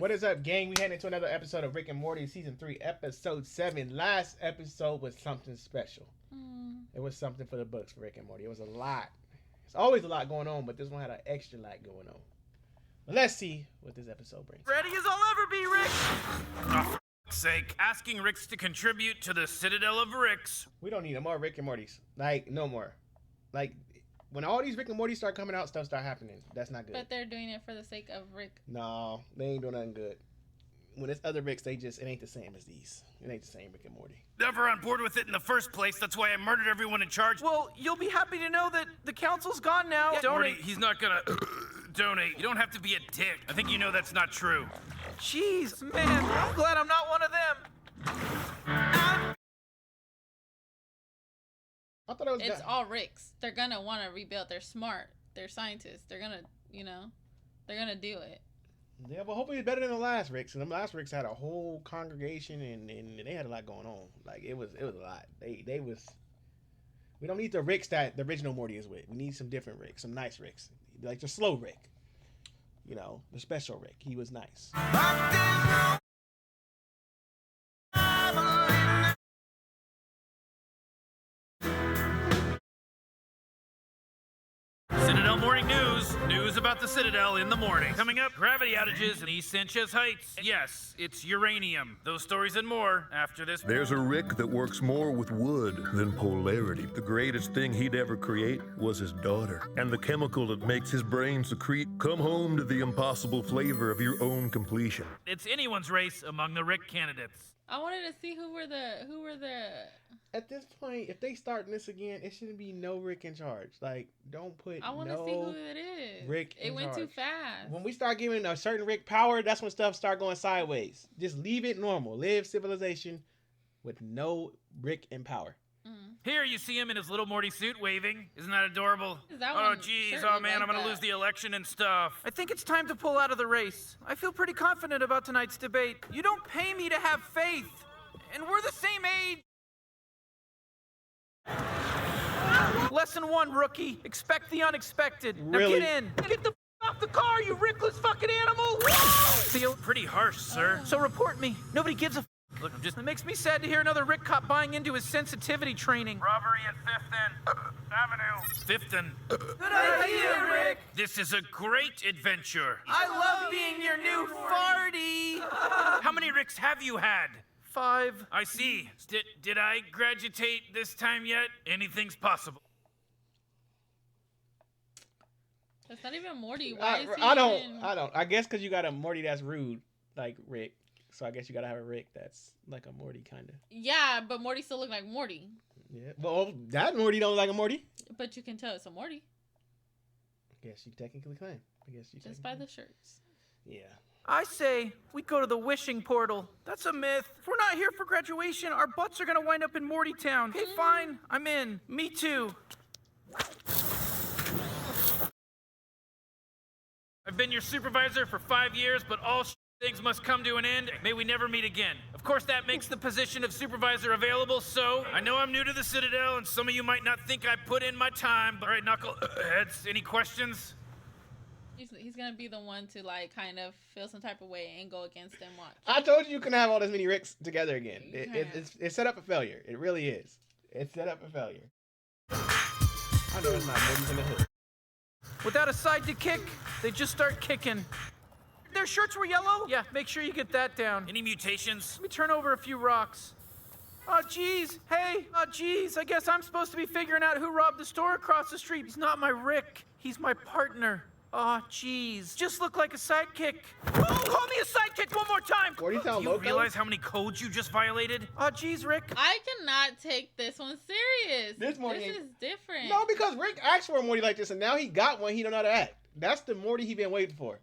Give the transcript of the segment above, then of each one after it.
What is up, gang? We heading into another episode of Rick and Morty, season 3, episode 7. Last episode was something special. It was something for the books for Rick and Morty. It was a lot. It's always a lot going on, but this one had an extra lot going on. But let's see what this episode brings. Ready as I'll ever be, Rick! Oh, for f***'s sake. Asking Ricks to contribute to the Citadel of Ricks. We don't need no more Rick and Mortys. Like, no more. Like, when all these Rick and Mortys start coming out, stuff start happening. That's not good. But they're doing it for the sake of Rick. No, they ain't doing nothing good. When it's other Ricks, it ain't the same as these. It ain't the same Rick and Morty. Never on board with it in the first place. That's why I murdered everyone in charge. Well, you'll be happy to know that the council's gone now. Yeah, Morty, he's not gonna donate. You don't have to be a dick. I think you know that's not true. Jeez, man, I'm glad I'm not one of them. I thought it was. It's all Ricks. They're gonna want to rebuild. They're smart. They're scientists. They're gonna, they're gonna do it. Yeah, but hopefully it's better than the last Ricks. And the last Ricks had a whole congregation and they had a lot going on. Like it was a lot. They was. We don't need the Ricks that the original Morty is with. We need some different Ricks, some nice Ricks, like the slow Rick. You know, the special Rick. He was nice. Citadel Morning News. News about the Citadel in the morning. Coming up, gravity outages in East Sanchez Heights. Yes, it's uranium. Those stories and more after this. There's a Rick that works more with wood than polarity. The greatest thing he'd ever create was his daughter, and the chemical that makes his brain secrete. Come home to the impossible flavor of your own completion. It's anyone's race among the Rick candidates. I wanted to see who were the. At this point, if they start this again, it shouldn't be no Rick in charge. Like, don't put I want to see who it is. Rick It went too fast. When we start giving a certain Rick power, that's when stuff start going sideways. Just leave it normal. Live civilization with no Rick in power. Here you see him in his little Morty suit waving. Isn't that adorable? That Oh, one geez. sure Oh, looked man, like I'm going to that. lose the election and stuff. I think it's time to pull out of the race. I feel pretty confident about tonight's debate. You don't pay me to have faith, and we're the same age. Lesson 1, rookie. Expect the unexpected. Really? Now get in. Get the off the car, you Rickless fucking animal! Feel Pretty harsh, sir. So report me. Nobody gives a Look, it makes me sad to hear another Rick cop buying into his sensitivity training. Robbery at 5th and Avenue. 5th and... Good idea, Rick. This is a great adventure. I love being your new farty. How many Ricks have you had? 5. I see. Did I graduate this time yet? Anything's possible. That's not even Morty. Why is he I don't. even... I guess because you got a Morty that's rude, like Rick. So I guess you gotta have a Rick that's like a Morty kind of. Yeah, but Morty still look like Morty. Yeah. Well, that Morty don't look like a Morty. But you can tell it's a Morty I guess you technically can. I guess you just by the shirts. Yeah. I say we go to the wishing portal. That's a myth. If we're not here for graduation, our butts are gonna wind up in Morty Town. Okay, fine. I'm in. Me too. I've been your supervisor for 5 years, but all things must come to an end. May we never meet again. Of course, that makes the position of supervisor available, so I know I'm new to the Citadel, and some of you might not think I put in my time, but all right, knuckleheads, any questions? He's gonna be the one to like kind of feel some type of way and go against them. Watch. I told you can have all this many Ricks together again. It's set up for failure. It really is. It's set up for failure. I know it's not Morty's in the hood. Without a side to kick, they just start kicking. Their shirts were yellow? Yeah, make sure you get that down. Any mutations? Let me turn over a few rocks. Oh, jeez. Hey. Oh, jeez. I guess I'm supposed to be figuring out who robbed the store across the street. He's not my Rick. He's my partner. Oh, jeez. Just look like a sidekick. Oh, call me a sidekick one more time. Morty Do Town you Loco? realize how many codes you just violated? Oh, jeez, Rick. I cannot take this one serious. This Morty is ain't- different. No, because Rick asked for a Morty like this, and now he got one he don't know how to act. That's the Morty he been waiting for.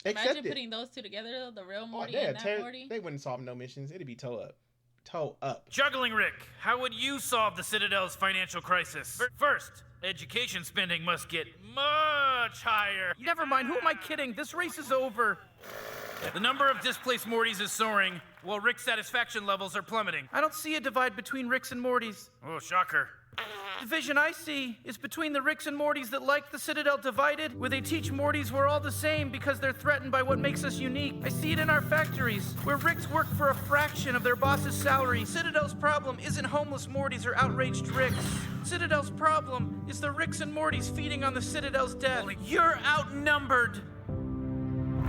Imagine Accept it. putting those two together, though, the real Oh, Morty they'd and that tear- Morty. They wouldn't solve no missions. It'd be toe up. Toe up. Juggling Rick, how would you solve the Citadel's financial crisis? First, education spending must get much higher. Never mind. Who am I kidding? This race is over. The number of displaced Mortys is soaring, while Rick's satisfaction levels are plummeting. I don't see a divide between Ricks and Mortys. Oh, shocker. The vision I see is between the Ricks and Mortys that like the Citadel divided, where they teach Mortys we're all the same because they're threatened by what makes us unique. I see it in our factories, where Ricks work for a fraction of their boss's salary. Citadel's problem isn't homeless Mortys or outraged Ricks. Citadel's problem is the Ricks and Mortys feeding on the Citadel's death. You're outnumbered.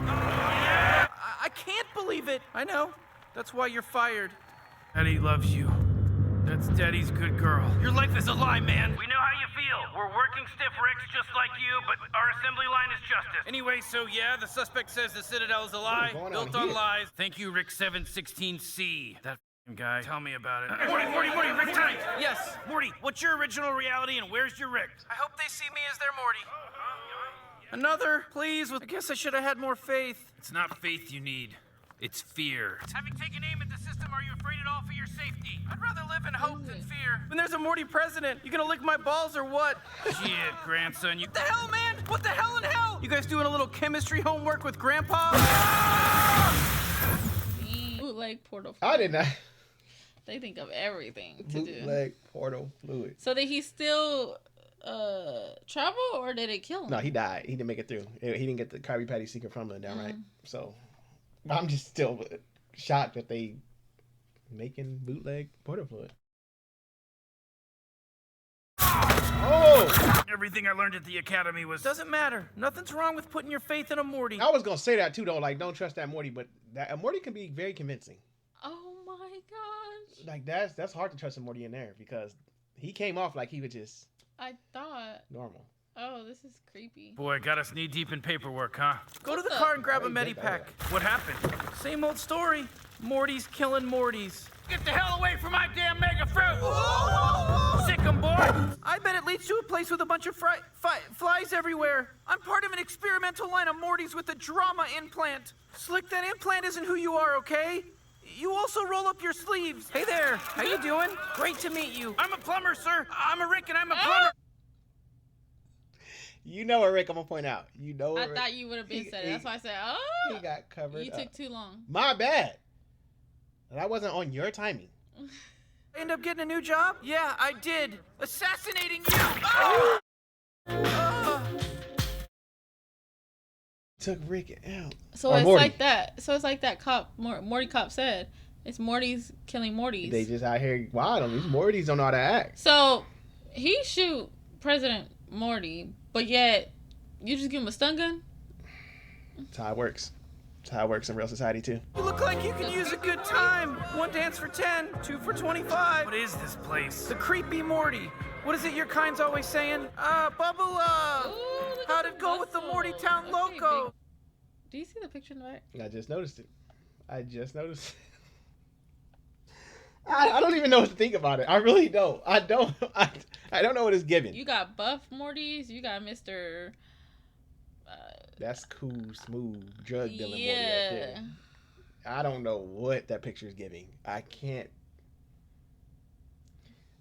I can't believe it. I know. That's why you're fired. Daddy loves you. That's Daddy's good girl. Your life is a lie, man. We know how you feel. We're working stiff Ricks just like you, but our assembly line is justice. Anyway, so yeah, the suspect says the Citadel is a lie, built on lies. Thank you, Rick 716C. That guy. Tell me about it. Morty, Rick time. Yes. Morty, what's your original reality and where's your Rick? I hope they see me as their Morty. Another, please. I guess I should have had more faith. It's not faith you need. It's fear. Having taken aim at the system, are you afraid at all for your safety? I'd rather live in hope than fear. When there's a Morty president, you gonna lick my balls or what? Shit, grandson, you... What the hell, man? What the hell in hell? You guys doing a little chemistry homework with Grandpa? Bootleg portal. I did not. They think of everything to do. Bootleg portal fluid. So did he still travel or did it kill him? No, he died. He didn't make it through. He didn't get the Krabby Patty secret from him down right. So I'm just still shocked that they making bootleg portal fluid. Oh! Everything I learned at the academy was... Doesn't matter. Nothing's wrong with putting your faith in a Morty. I was gonna say that too, though. Like, don't trust that Morty, but a Morty can be very convincing. Oh my gosh! Like that's hard to trust a Morty in there because he came off like he was just. I thought. Normal. Oh, this is creepy. Boy, got us knee deep in paperwork, huh? Go to the car and grab a Medipack. What happened? Same old story. Morty's killing Mortys. Get the hell away from my damn mega fruit! Sick 'em, boy! I bet it leads to a place with a bunch of flies everywhere. I'm part of an experimental line of Mortys with a drama implant. Slick, that implant isn't who you are, okay? You also roll up your sleeves. Hey there, how you doing? Great to meet you. I'm a plumber, sir. I'm a Rick and I'm a plumber. You know what, Rick? I'm gonna point out. You know. I thought you would have been said it. That's why I said, oh. He got covered. You took too long. My bad. That wasn't on your timing. End up getting a new job? Yeah, I did. Assassinating you. Oh! Took Rick out. So it's Morty. Like that. So it's like that cop, Morty cop said. It's Morty's killing Mortys. They just out here wild on these Mortys don't know how to act. So he shoot President Morty, but yet you just give him a stun gun? That's how it works. That's how it works in real society too. You look like you could use a good time. 1 dance for 10, 2 for 25. What is this place? The creepy Morty. What is it your kind's always saying? Bubble, how'd it go with the Morty Town loco? Do you see the picture in the back? I just noticed it. I just noticed. I don't even know what to think about it. I really don't. I don't know what it's giving. You got buff Mortys. You got Mr. That's cool, smooth, drug dealing Morty right there. I don't know what that picture is giving. I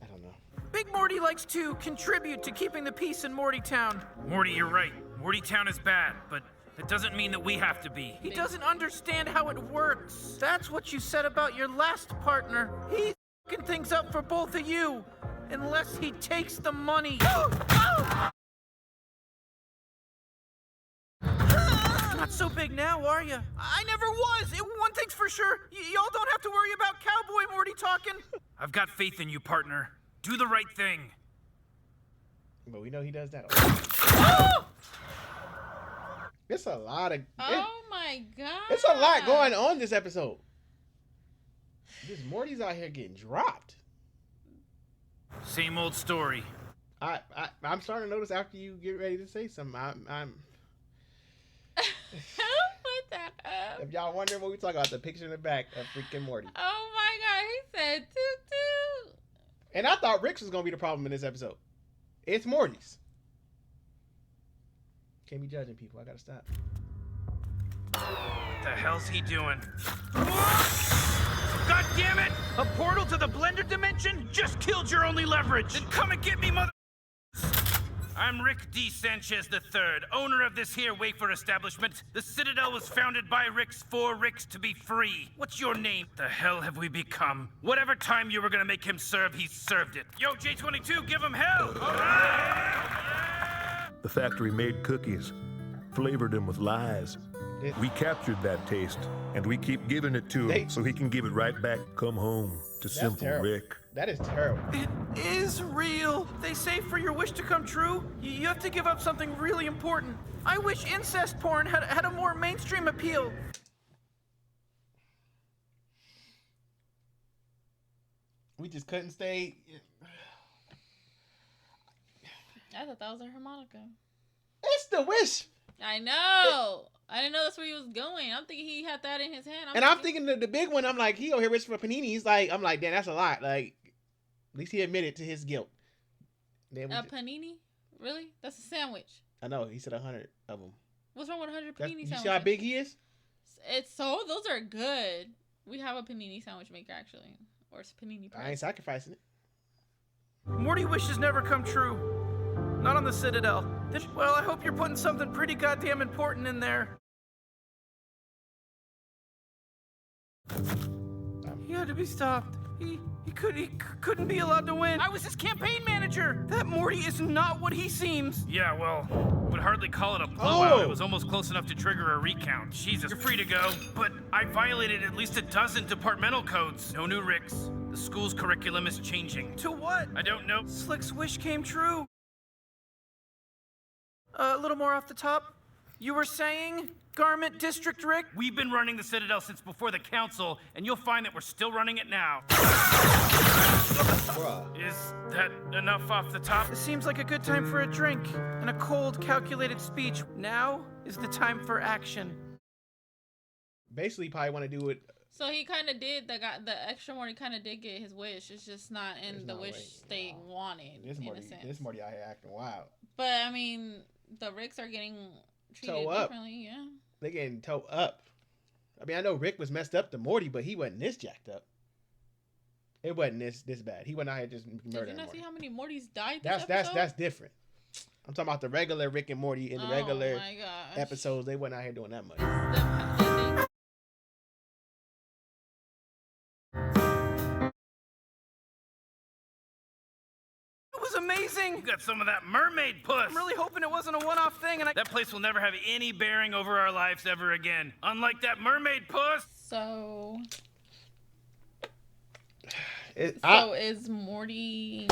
don't know. Big Morty likes to contribute to keeping the peace in Morty Town. Morty, you're right. Morty Town is bad, but that doesn't mean that we have to be. He doesn't understand how it works. That's what you said about your last partner. He's fucking things up for both of you, unless he takes the money. Not so big now, are you? I never was. One thing's for sure. Y'all don't have to worry about Cowboy Morty talking. I've got faith in you, partner. Do the right thing. But we know he does that. It's a lot of... Oh my god. It's a lot going on this episode. This Morty's out here getting dropped. Same old story. I'm starting to notice after you get ready to say something, I'm Put that up. If y'all wondering what we talking about, the picture in the back of freaking Morty. Oh my god, he said toot toot. And I thought Rick's was gonna be the problem in this episode. It's Morty's. Can't be judging people. I gotta stop. What the hell's he doing? God damn it! A portal to the blender dimension just killed your only leverage. Then come and get me, mother. I'm Rick D. Sanchez III, owner of this here wafer establishment. The Citadel was founded by Ricks for Ricks to be free. What's your name? The hell have we become? Whatever time you were gonna make him serve, he served it. Yo, J22, give him hell! All right! The factory made cookies, flavored them with lies. We captured that taste, and we keep giving it to him so he can give it right back. Come home to simple terrible. Rick. That is terrible. It is real. They say for your wish to come true, you have to give up something really important. I wish incest porn had a more mainstream appeal. We just couldn't stay. I thought that was a harmonica. It's the wish. I know. I didn't know that's where he was going. I'm thinking he had that in his hand. I'm thinking the big one. I'm like, he over here rich for panini. He's like, I'm like, damn, that's a lot. Like, at least he admitted to his guilt. Panini? Really? That's a sandwich. I know. He said 100 of them. What's wrong with 100 panini sandwiches? You see how big he is? Those are good. We have a panini sandwich maker actually, or it's panini press. I ain't sacrificing it. Morty wishes never come true. Not on the Citadel. Well, I hope you're putting something pretty goddamn important in there. He had to be stopped. He couldn't be allowed to win. I was his campaign manager. That Morty is not what he seems. Yeah, well, would hardly call it a blowout. Oh. It was almost close enough to trigger a recount. Jesus, you're free to go. But I violated at least a dozen departmental codes. No new Ricks. The school's curriculum is changing. To what? I don't know. Slick's wish came true. A little more off the top. You were saying, Garment District Rick? We've been running the Citadel since before the council, and you'll find that we're still running it now. Is that enough off the top? It seems like a good time for a drink and a cold, calculated speech. Now is the time for action. Basically, probably want to do it. So he kind of did. The extra Morty kind of did get his wish. It's just not in the wish they wanted. This in Morty, a sense. this Morty out here acting wild. But I mean, the Ricks are getting treated differently. Yeah. They getting toe up. I mean, I know Rick was messed up to Morty, but he wasn't this jacked up. It wasn't this bad. He went out here just murdering. Did you not see how many Mortys died? That's different. I'm talking about the regular Rick and Morty in the regular episodes. They wasn't out here doing that much. It was amazing. You got some of that mermaid puss. I'm really hoping it wasn't a one-off thing, and That place will never have any bearing over our lives ever again. Unlike that mermaid puss. So is Morty?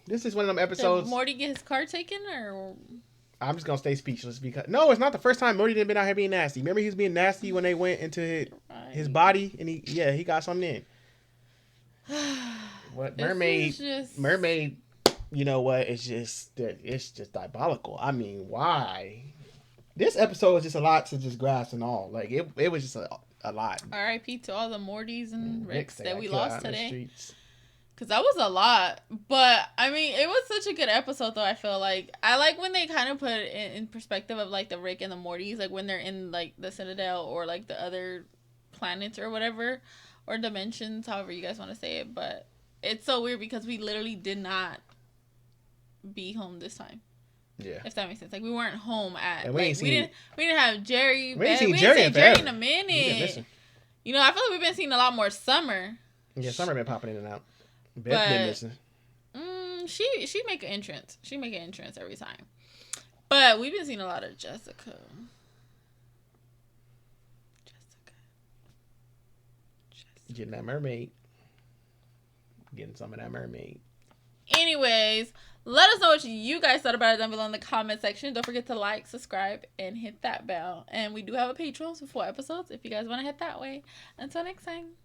This is one of them episodes. Did Morty get his car taken, or? I'm just gonna stay speechless because it's not the first time Morty didn't been out here being nasty. Remember he was being nasty when they went into his body and he got something in. What mermaid? You know what? It's just diabolical. I mean, why? This episode was just a lot to just grasp and all. Like it was just a lot. R.I.P. to all the Mortys and Ricks that we lost today. Because that was a lot. But, I mean, it was such a good episode, though, I feel like. I like when they kind of put it in perspective of, like, the Rick and the Mortys. Like, when they're in, like, the Citadel or, like, the other planets or whatever. Or dimensions, however you guys want to say it. But it's so weird because we literally did not be home this time. Yeah. If that makes sense. Like, we weren't home at... And we didn't have Jerry. We ain't seen Jerry in a minute. You know, I feel like we've been seeing a lot more Summer. Yeah, Summer been popping in and out. Beth been missing. She make an entrance. She make an entrance every time. But we've been seeing a lot of Jessica. Getting that mermaid. Getting some of that mermaid. Anyways, let us know what you guys thought about it down below in the comment section. Don't forget to like, subscribe, and hit that bell. And we do have a Patreon with 4 episodes if you guys want to head that way. Until next time.